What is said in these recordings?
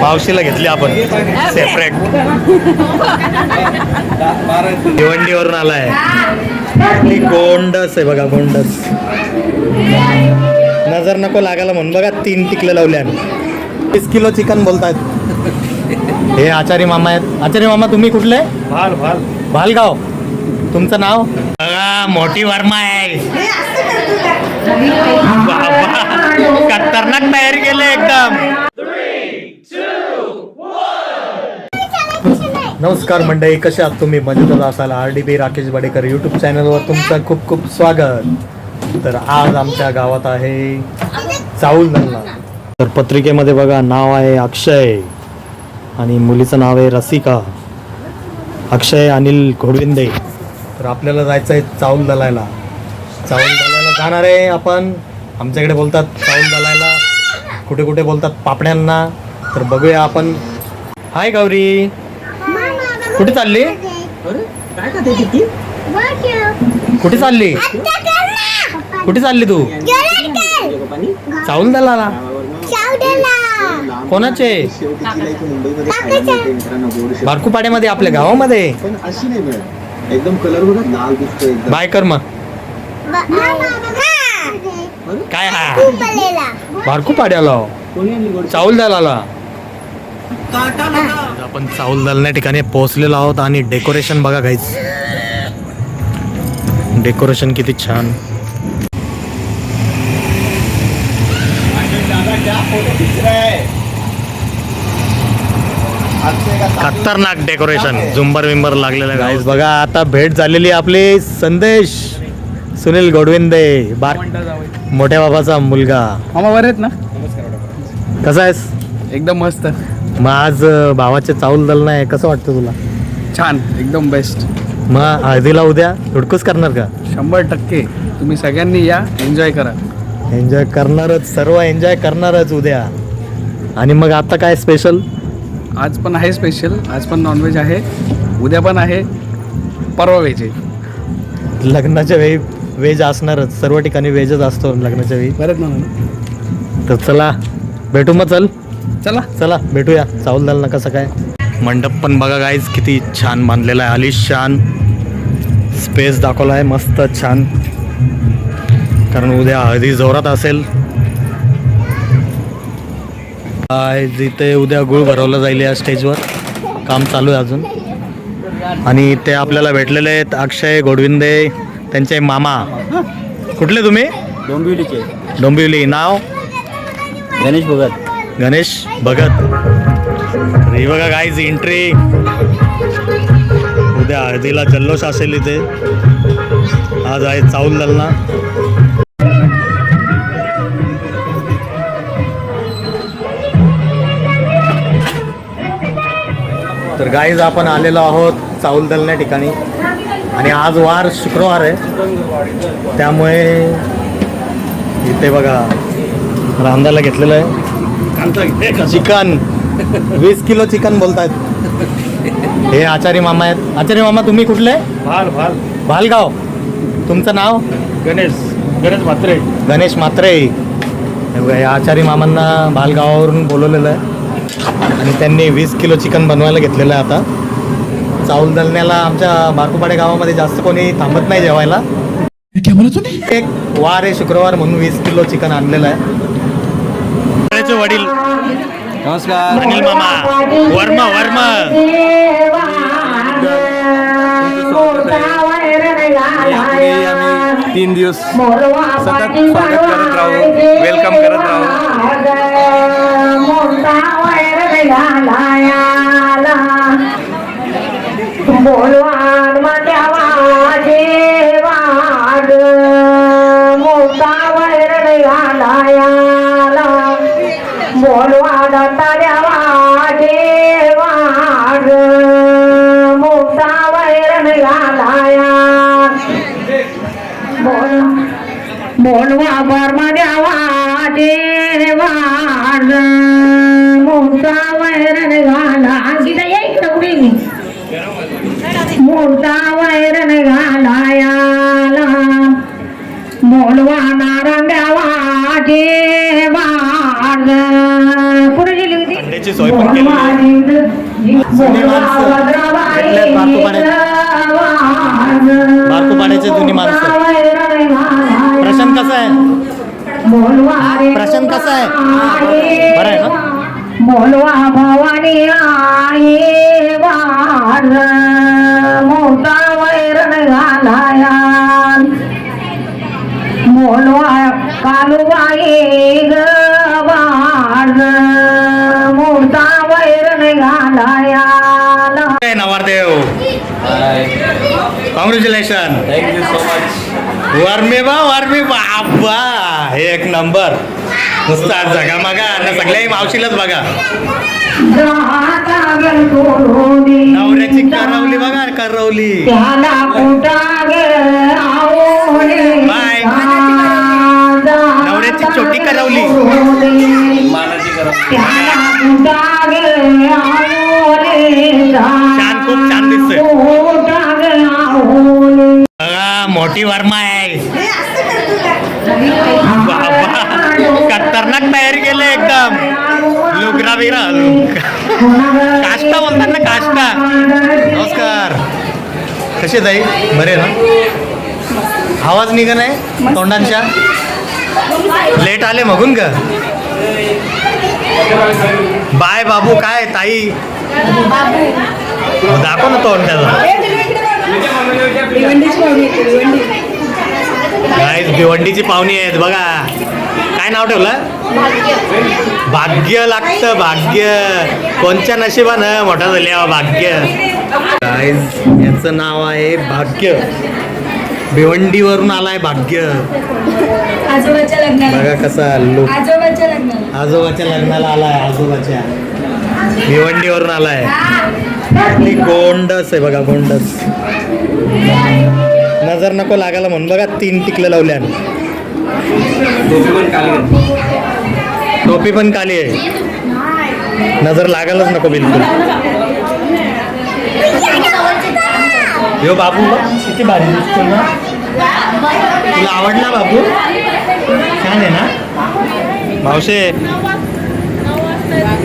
मावशीला घेतली आपण सेपरेट. भिवंडीवरून आलाय. गोंडस आहे बघा, गोंडस. नजर नको लागायला म्हणून बघा 3 टिकले लावले आम्ही. 30 किलो चिकन बोलतायत. हे आचारी मामा आहेत. आचारी मामा तुम्ही कुठले? भालगाव. तुमचं नाव? बघा मोठी वर्मा आहे. खतरनाक तयारी केली एकदम. नमस्कार मंडळी, कसे आहात तुम्ही? मजेतच असाल. RDB राकेश बडेकर यूट्यूब चॅनलवर तुमचं खूप खूप स्वागत. तर आज आमच्या गावात आहे चाऊल दलना. तर पत्रिकेमध्ये बघा नाव आहे अक्षय आणि मुलीचं नाव आहे रसिका. अक्षय अनिल घोडविंदे. तर आपल्याला जायचं आहे चाऊल दलायला. चाऊल दलायला जाणार आहे आपण. आमच्याकडे बोलतात चाऊल दलायला, कुठे कुठे बोलतात पापड्यांना. तर बघूया आपण. हाय गौरी, कुठे चालली? कुठे चालली? कुठे चालली तू? चाऊल दलाला. कोणाचे? बारकुपाड्यामध्ये, आपल्या गावामध्ये. एकदम कलर बघा लाल दिसतोय. बाय कर मग. काय हा बारकुपाड्याला चाऊल दलाला. आपण चाऊल दलण्या ठिकाणी पोहोचलेलो आहोत आणि डेकोरेशन बघा गाईज. डेकोरेशन किती छान. खतरनाक डेकोरेशन, झुंबर विंबर लागलेलं गाईज. बघा आता भेट झालेली आपली संदेश सुनील घोडविंदे, मोठ्या बाबाचा मुलगा. मामा बरे आहेत ना? कसा आहेस? एकदम मस्त. मग आज भावाचे चाऊल दलना आहे, कसं वाटतं तुला? छान, एकदम बेस्ट. मग हळदीला उद्या धुडकूस करणार का? 100%. तुम्ही सगळ्यांनी या, एन्जॉय करा. एन्जॉय करणारच, सर्व एन्जॉय करणारच उद्या. आणि मग आता काय स्पेशल? आज पण आहे स्पेशल. आज पण नॉनव्हेज आहे, उद्या पण आहे, परवा व्हेज आहे. लग्नाच्या वेळी व्हेज असणारच. सर्व ठिकाणी व्हेजच असतो लग्नाच्या वेळी. बरं ना? तर चला भेटू मग. चला चला भेटूया. चाऊल दलना कसं काय. मंडप पण बघा गाईज किती छान बांधलेला आहे. आलिशान स्पेस दाखवला आहे, मस्त छान. कारण उद्या हळदी जोरात असेल. जिथे उद्या गुळ भरवलं जाईल या स्टेजवर. काम चालू आहे अजून. आणि ते आपल्याला भेटलेले आहेत अक्षय घोडविंदे, त्यांचे मामा. कुठले तुम्ही? डोंबिवलीचे. डोंबिवली. नाव? गणेश भगत. गणेश भगत. तर ही बघा गाईज एंट्री. उद्या हळदीला जल्लोष असेल इथे. आज आहे चाऊल दलना. तर गाईज आपण आलेलो आहोत चाऊल दलण्या ठिकाणी. आणि आज वार शुक्रवार आहे, त्यामुळे इथे बघा रांधायला घेतलेलं आहे चिकन. 20 किलो चिकन बोलतायत. हे आचारी मामा आहेत. आचारी मामा तुम्ही कुठले? भालगाव. तुमचं नाव? गणेश म्हात्रे. गणेश म्हात्रे. या आचारी मामांना भालगावावरून बोलवलेलं आहे आणि त्यांनी 20 किलो चिकन बनवायला घेतलेलं आहे. आता चाऊल दलण्याला आमच्या बारकुपाडे गावामध्ये जास्त कोणी थांबत नाही जेवायला. एक वार आहे शुक्रवार म्हणून 20 किलो चिकन आणलेलं आहे. वडील नमस्कार. अनिल मामा वर्मा. यापुढे आम्ही 3 दिवस सतत स्वागत करत राहू, वेलकम करत राहू. बोलवान माझ्या देवाड मोठा वैर घालायाला. बोलवान ताऱ्यावा देवाड मोठा वैर घालाया. बोलवा बर्मा द्यावा देवाड मोठा वैर घाला. गीता येईल का कुठे? मोठा वैरण घालायाला. बोलवा नारायण द्यावा देवाड. पुढे गेली होती. जेवणाची सोय पण केली आहे. जुनी माणसं भेटल्यात बारकुपाड्याचे जुनी माणसं. प्रशांत कसा आहे? प्रशांत कसा आहे? बरं आहे ना? बोलवा भवानी आई वार मोठा वैरण घालाया बोलवा कालूबाई गवार मोठा वैरण घालाया नवरदेव कॉंग्रॅच्युलेशन. Thank you so much. वारमे बाबा एक नंबर. नुसता जगा मागा ना सगळ्याही मावशीलाच बघा. नवऱ्याची करवली बघा करवली. त्याला कुठा बाय. नवऱ्याची छोटी करवली. मानाची करा. छान खूप छान दिसतोय. बघा मोठी वर्मा आहे. बाबा खतरनाक तयारी केलं एकदम. लुगरा बिरा काष्टा बोलतात ना काष्टा. नमस्कार. कसे जाई बरे ना? आवाज निघा नाही तोंडांच्या. लेट आले मगून का? बाय बाबू काय ताई दाखव ना तोंड त्याचा. भिवंडीची पाहुणी आहेत बघा. काय नाव ठेवलं? भाग्य लागतं भाग्य. कोणच्या नशिबानं मोठा झाले भाग्य. याचं नाव आहे भाग्य. भिवंडीवरून आलाय भाग्य. आजोबाच्या लग्नाला बघा कसा लोक. आजोबाच्या लग्नाला आजोबाच्या लग्नाला आलाय. आजोबाच्या भिवंडीवरून आलाय. आपली गोंडस आहे बघा गोंडस. नजर नको लागायला म्हणून बघा 3 टिकलं लावल्या. टोपी पण काली आहे. नजर लागायलाच नको बिलकुल. यो बाबू किती भारी दिसतो ना. तुला आवडला बाबू? छान आहे ना मावशे.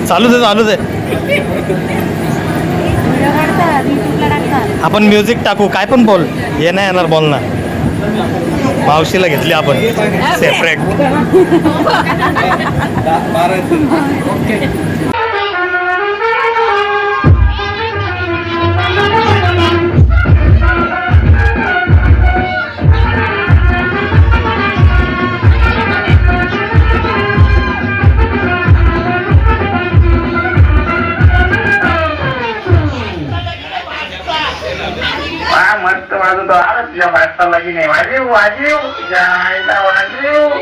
चालूच आहे. आपण म्युझिक टाकू काय पण बोल. हे नाही येणार बोल ना. मावशीला घेतली आपण सेपरेट. मस्त वाजवतो. अरे तुझ्या माणसाला की नाही वाजीव जायला वाजीव.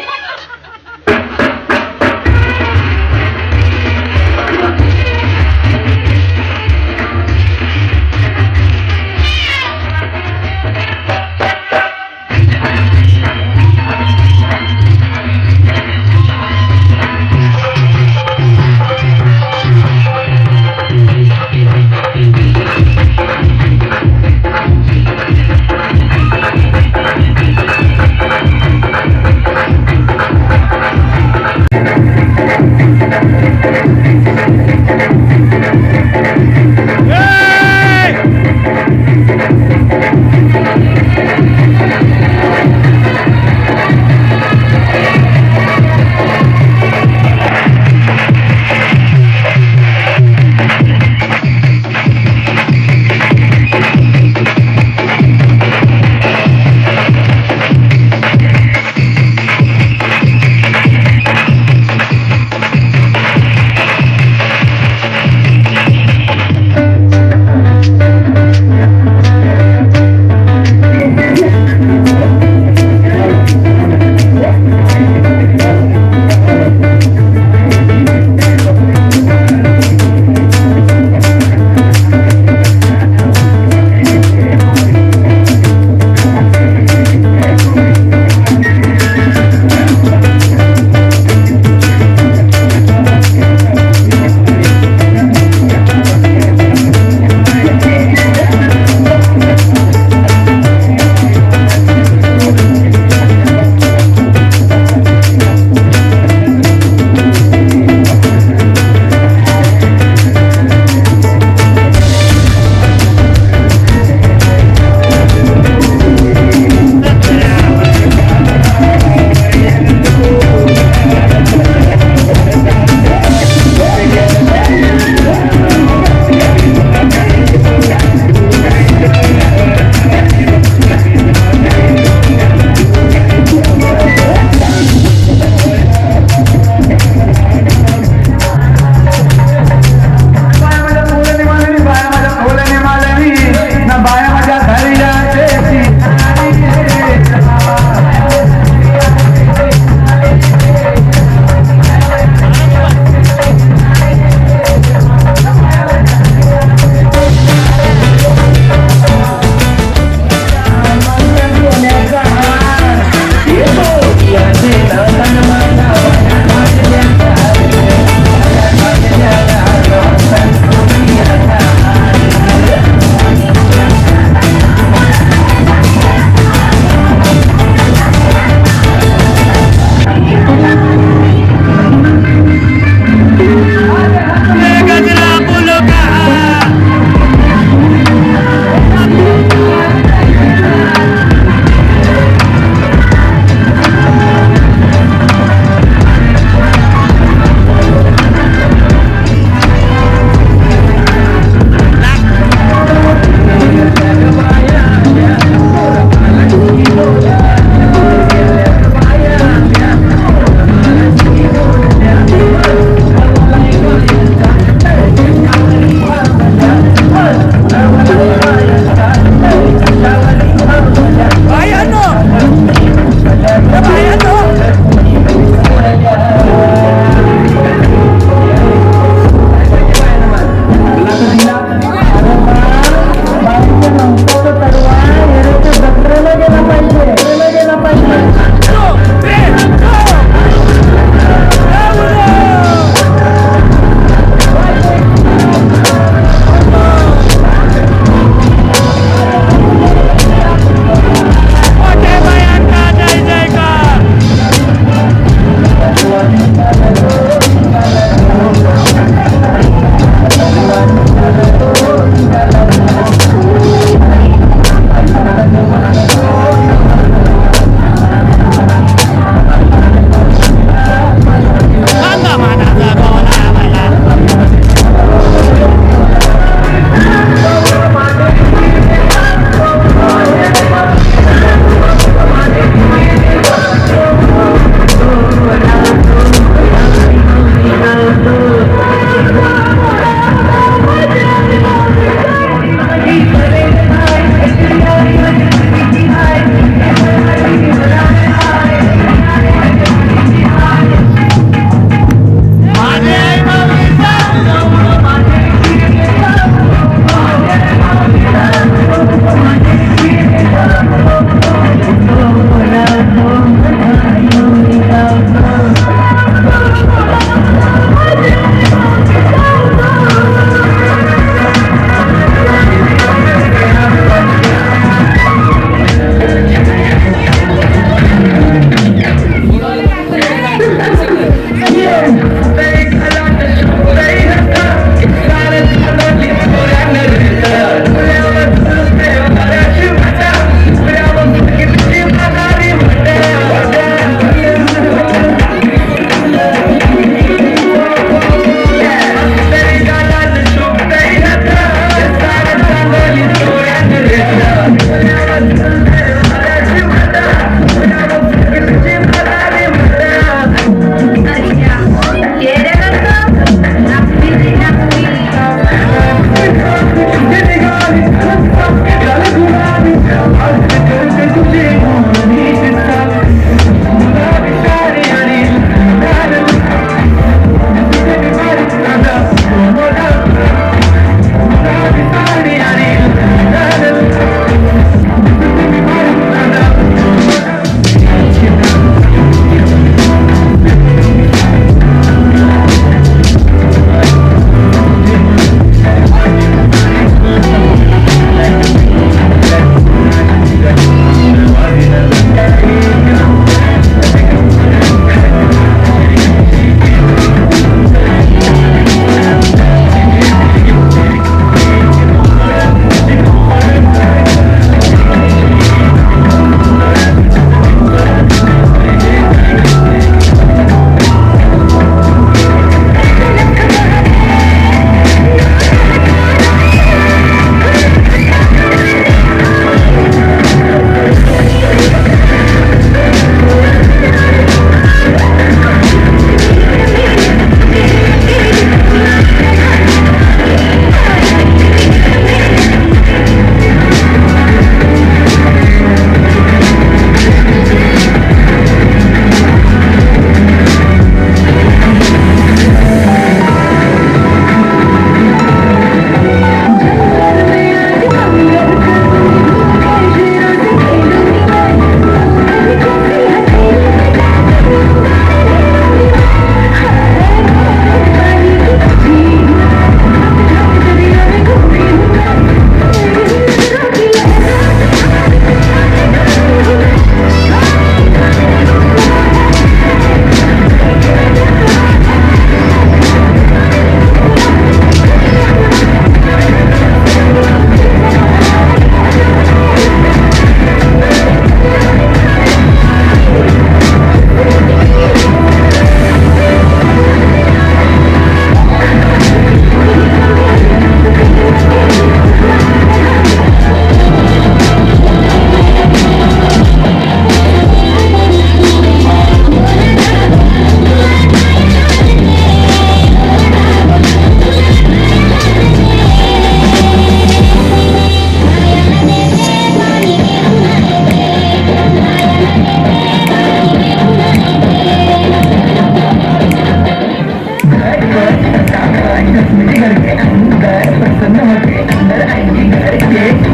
सुंदर प्रसन्न होते अंदर आईची घर ये